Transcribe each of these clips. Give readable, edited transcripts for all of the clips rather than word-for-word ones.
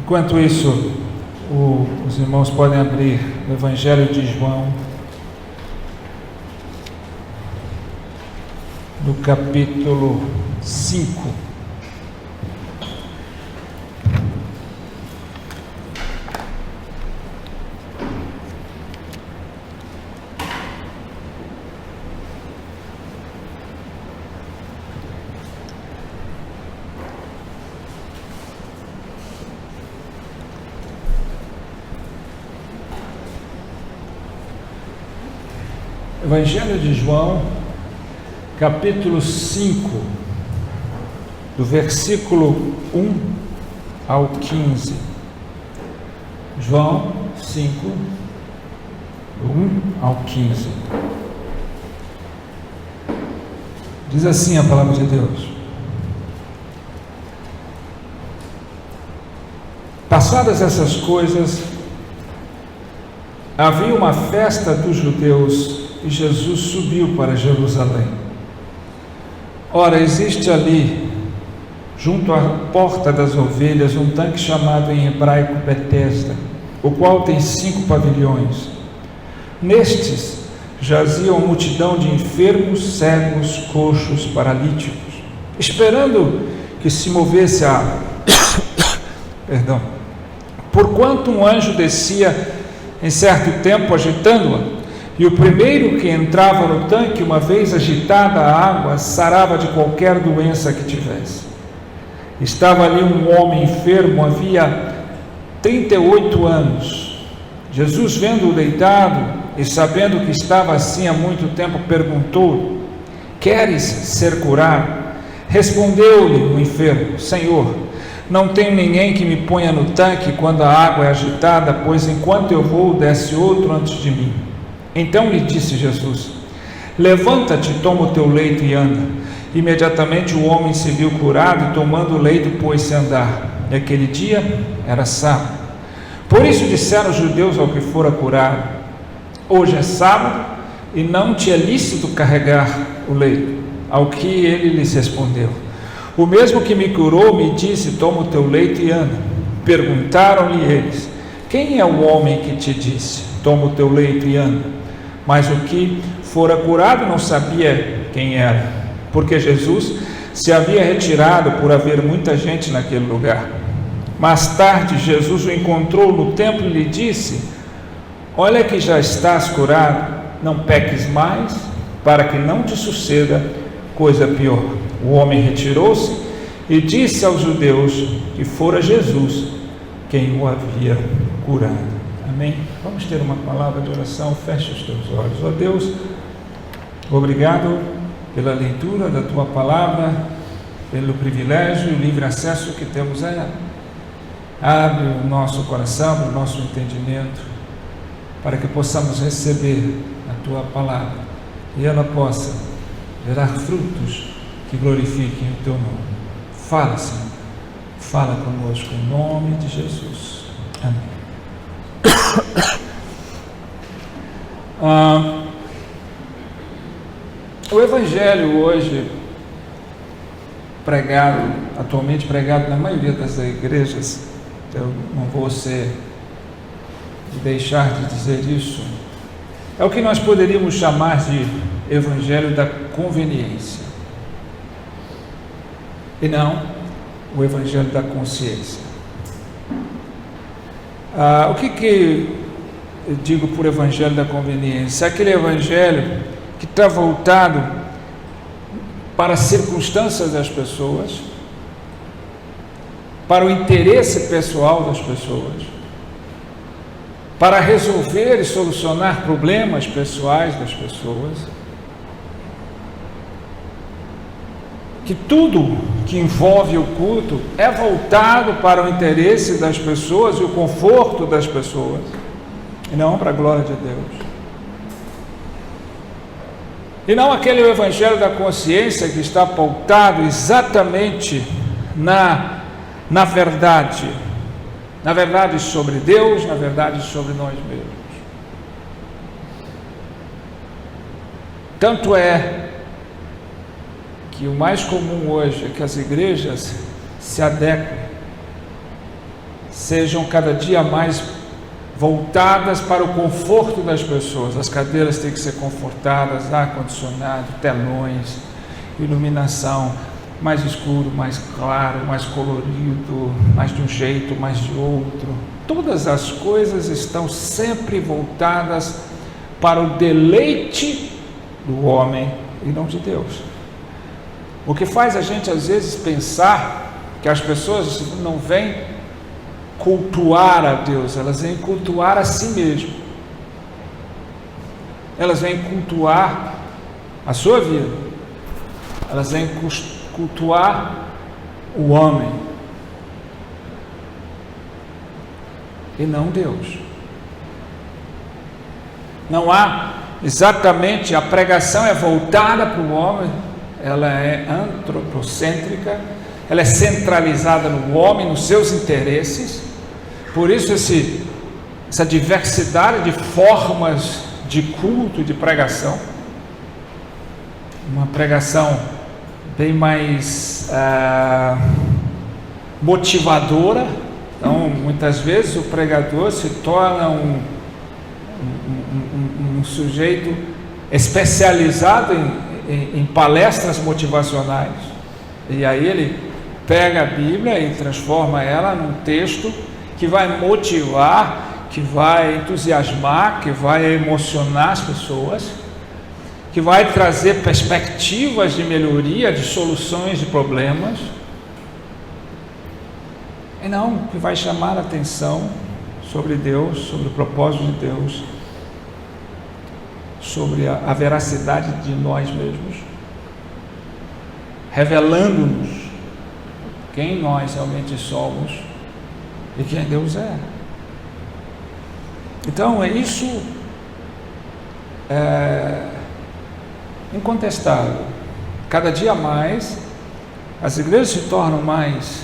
Enquanto isso, os irmãos podem abrir o Evangelho de João, no capítulo 5. Evangelho de João, capítulo 5, do versículo 1 ao 15. João 5, do 1 ao 15. Diz assim a palavra de Deus: Passadas essas coisas, havia uma festa dos judeus e Jesus subiu para Jerusalém. Ora, existe ali, junto à porta das ovelhas, um tanque chamado em hebraico Betesda, o qual tem 5 pavilhões. Nestes jazia uma multidão de enfermos, cegos, coxos, paralíticos, esperando que se movesse a água. Porquanto um anjo descia em certo tempo agitando-a, e o primeiro que entrava no tanque, uma vez agitada a água, sarava de qualquer doença que tivesse. Estava ali um homem enfermo, havia 38 anos. Jesus, vendo-o deitado e sabendo que estava assim há muito tempo, perguntou: Queres ser curado? Respondeu-lhe o enfermo: Senhor, não tenho ninguém que me ponha no tanque quando a água é agitada, pois enquanto eu vou, desce outro antes de mim. Então lhe disse Jesus: Levanta-te, toma o teu leito e anda. Imediatamente o homem se viu curado e, tomando o leito, pôs-se a andar. E aquele dia era sábado. Por isso disseram os judeus ao que fora curado: Hoje é sábado e não te é lícito carregar o leito. Ao que ele lhes respondeu: O mesmo que me curou me disse: Toma o teu leito e anda. Perguntaram-lhe eles: Quem é o homem que te disse: Toma o teu leito e anda? Mas o que fora curado não sabia quem era, porque Jesus se havia retirado por haver muita gente naquele lugar. Mais tarde, Jesus o encontrou no templo e lhe disse: Olha que já estás curado, não peques mais, para que não te suceda coisa pior. O homem retirou-se e disse aos judeus que fora Jesus quem o havia curado. Amém? Vamos ter uma palavra de oração. Feche os teus olhos. Ó Deus, obrigado pela leitura da tua palavra, pelo privilégio e o livre acesso que temos a ela. Abre o nosso coração, o nosso entendimento, para que possamos receber a tua palavra e ela possa gerar frutos que glorifiquem o teu nome. Fala, Senhor. Fala conosco em nome de Jesus. Amém. O Evangelho hoje atualmente pregado na maioria das igrejas, eu não vou deixar de dizer isso, é o que nós poderíamos chamar de Evangelho da conveniência, e não o Evangelho da consciência. O que eu digo por Evangelho da conveniência? É aquele Evangelho que está voltado para as circunstâncias das pessoas, para o interesse pessoal das pessoas, para resolver e solucionar problemas pessoais das pessoas, que tudo que envolve o culto é voltado para o interesse das pessoas e o conforto das pessoas, e não para a glória de Deus. E não aquele Evangelho da consciência que está pautado exatamente na verdade sobre Deus, na verdade sobre nós mesmos. Tanto é que o mais comum hoje é que as igrejas se adequem, sejam cada dia mais voltadas para o conforto das pessoas. As cadeiras têm que ser confortadas, ar-condicionado, telões, iluminação, mais escuro, mais claro, mais colorido, mais de um jeito, mais de outro. Todas as coisas estão sempre voltadas para o deleite do homem e não de Deus. O que faz a gente às vezes pensar que as pessoas não vêm cultuar a Deus, elas vêm cultuar a si mesmo. Elas vêm cultuar a sua vida. Elas vêm cultuar o homem e não Deus. Não há exatamente, a pregação é voltada para o homem, ela é antropocêntrica, ela é centralizada no homem, nos seus interesses. Por isso essa diversidade de formas de culto, de pregação. Uma pregação bem mais motivadora. Então, muitas vezes o pregador se torna um sujeito especializado em palestras motivacionais. E aí ele pega a Bíblia e transforma ela num texto que vai motivar, que vai entusiasmar, que vai emocionar as pessoas, que vai trazer perspectivas de melhoria, de soluções de problemas, e não que vai chamar a atenção sobre Deus, sobre o propósito de Deus, sobre a veracidade de nós mesmos, revelando-nos quem nós realmente somos e quem Deus é. Então, isso é incontestável. Cada dia mais, as igrejas se tornam mais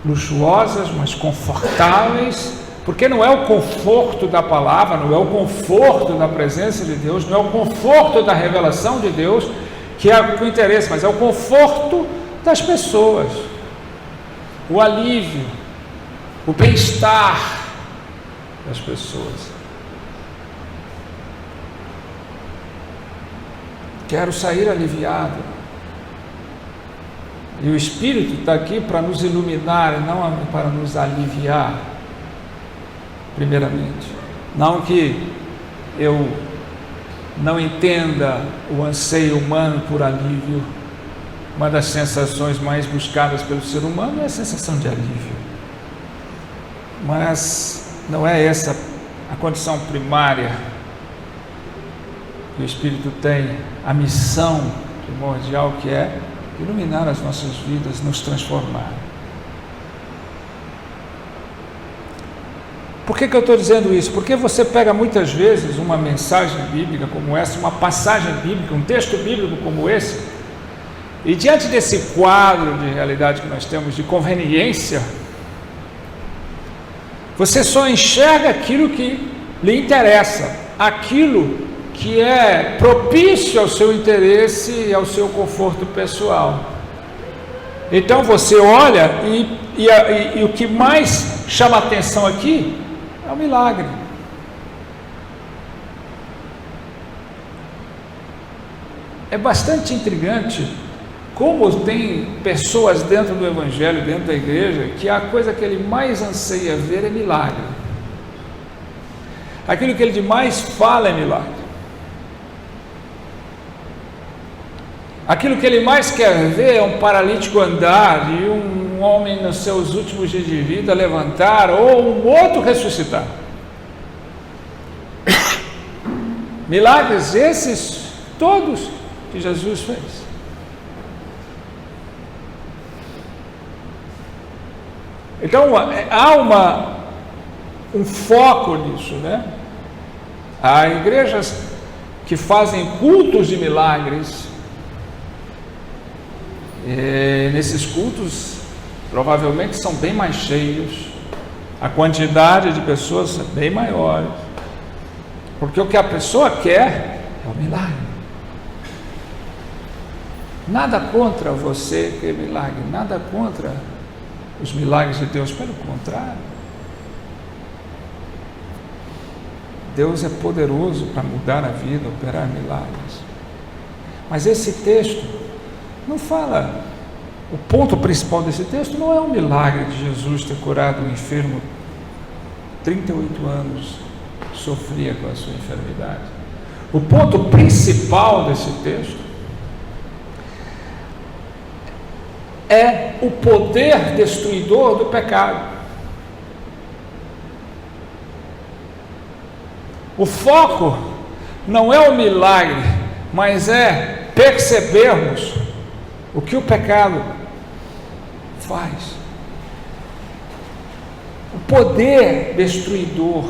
luxuosas, mais confortáveis, porque não é o conforto da palavra, não é o conforto da presença de Deus, não é o conforto da revelação de Deus que é o interesse, mas é o conforto das pessoas, o alívio, o bem-estar das pessoas. Quero sair aliviado. E o Espírito está aqui para nos iluminar e não para nos aliviar, primeiramente. Não que eu não entenda o anseio humano por alívio. Uma das sensações mais buscadas pelo ser humano é a sensação de alívio. Mas não é essa a condição primária que o Espírito tem, a missão primordial, que é iluminar as nossas vidas, nos transformar. Por que eu estou dizendo isso? Porque você pega muitas vezes uma mensagem bíblica como essa, uma passagem bíblica, um texto bíblico como esse, e diante desse quadro de realidade que nós temos de conveniência, você só enxerga aquilo que lhe interessa, aquilo que é propício ao seu interesse e ao seu conforto pessoal. Então você olha e o que mais chama atenção aqui é o milagre. É bastante intrigante como tem pessoas dentro do Evangelho, dentro da igreja, que a coisa que ele mais anseia ver é milagre. Aquilo que ele de mais fala é milagre. Aquilo que ele mais quer ver é um paralítico andar e um homem nos seus últimos dias de vida levantar, ou um outro ressuscitar. Milagres esses todos que Jesus fez. Então há um foco nisso, né? Há igrejas que fazem cultos de milagres. Nesses cultos provavelmente são bem mais cheios, a quantidade de pessoas é bem maior, porque o que a pessoa quer é o milagre. Nada contra você que é milagre, nada contra os milagres de Deus, pelo contrário. Deus é poderoso para mudar a vida, operar milagres. Mas esse texto não fala, o ponto principal desse texto não é o milagre de Jesus ter curado um enfermo, 38 anos sofria com a sua enfermidade. O ponto principal desse texto é o poder destruidor do pecado. O foco não é o milagre, mas é percebermos o que o pecado faz. O poder destruidor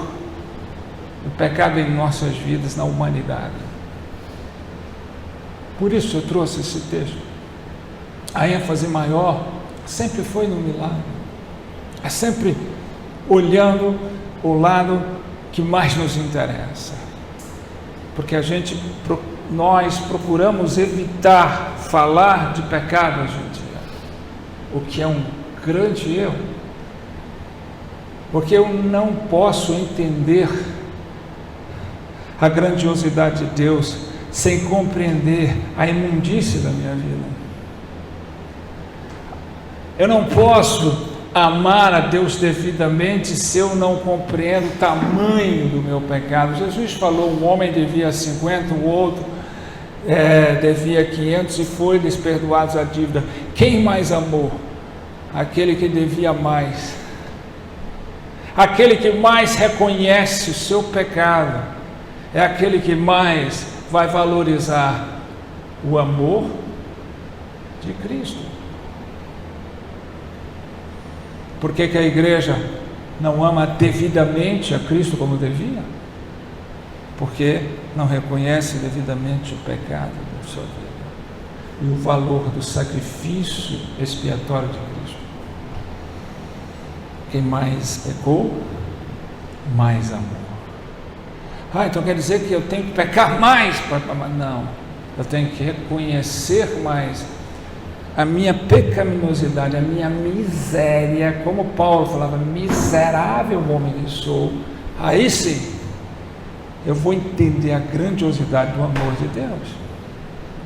do pecado em nossas vidas, na humanidade. Por isso eu trouxe esse texto. A ênfase maior sempre foi no milagre. É sempre olhando o lado que mais nos interessa. Porque nós procuramos evitar falar de pecado hoje em dia, o que é um grande erro, porque eu não posso entender a grandiosidade de Deus sem compreender a imundície da minha vida. Eu não posso amar a Deus devidamente se eu não compreendo o tamanho do meu pecado. Jesus falou, um homem devia 50, o outro devia 500 e foi-lhes perdoados a dívida. Quem mais amou? Aquele que devia mais. Aquele que mais reconhece o seu pecado é aquele que mais vai valorizar o amor de Cristo. Por que a igreja não ama devidamente a Cristo como devia? Porque não reconhece devidamente o pecado da sua vida e o valor do sacrifício expiatório de Cristo. Quem mais pecou, mais amou. Então quer dizer que eu tenho que pecar mais para amar? Não, eu tenho que reconhecer mais a minha pecaminosidade, a minha miséria, como Paulo falava, miserável homem que sou. Aí sim, eu vou entender a grandiosidade do amor de Deus.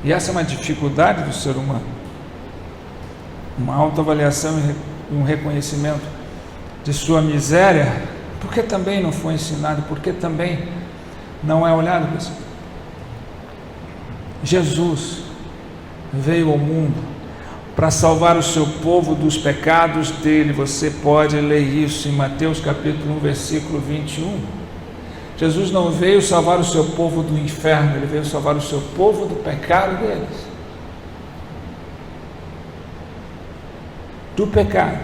E essa é uma dificuldade do ser humano. Uma autoavaliação e um reconhecimento de sua miséria, porque também não foi ensinado, porque também não é olhado para isso. Jesus veio ao mundo para salvar o seu povo dos pecados dele. Você pode ler isso em Mateus capítulo 1, versículo 21. Jesus não veio salvar o seu povo do inferno, ele veio salvar o seu povo do pecado deles. Do pecado.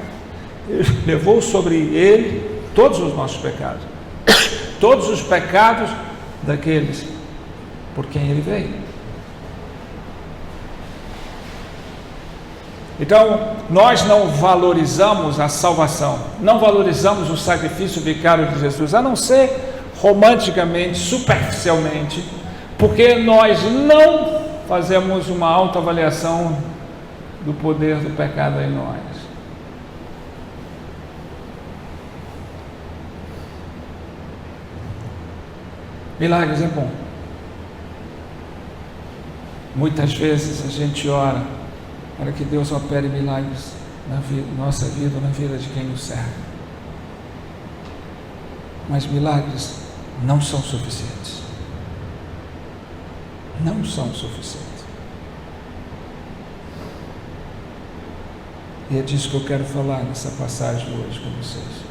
Ele levou sobre ele todos os nossos pecados. Todos os pecados daqueles por quem ele veio. Então, nós não valorizamos a salvação, não valorizamos o sacrifício vicário de Jesus, a não ser romanticamente, superficialmente, porque nós não fazemos uma autoavaliação do poder do pecado em nós. Milagres é bom. Muitas vezes a gente ora para que Deus opere milagres na nossa vida, na vida de quem nos serve. Mas milagres não são suficientes. Não são suficientes. E é disso que eu quero falar nessa passagem hoje com vocês.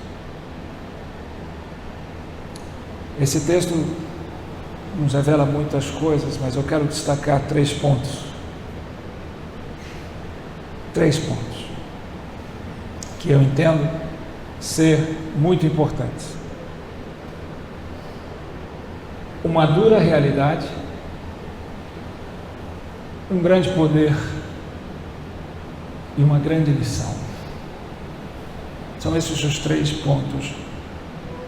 Esse texto nos revela muitas coisas, mas eu quero destacar 3 pontos. 3 pontos que eu entendo ser muito importantes. Uma dura realidade, um grande poder e uma grande lição. São esses os 3 pontos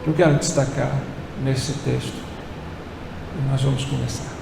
que eu quero destacar nesse texto. E nós vamos começar.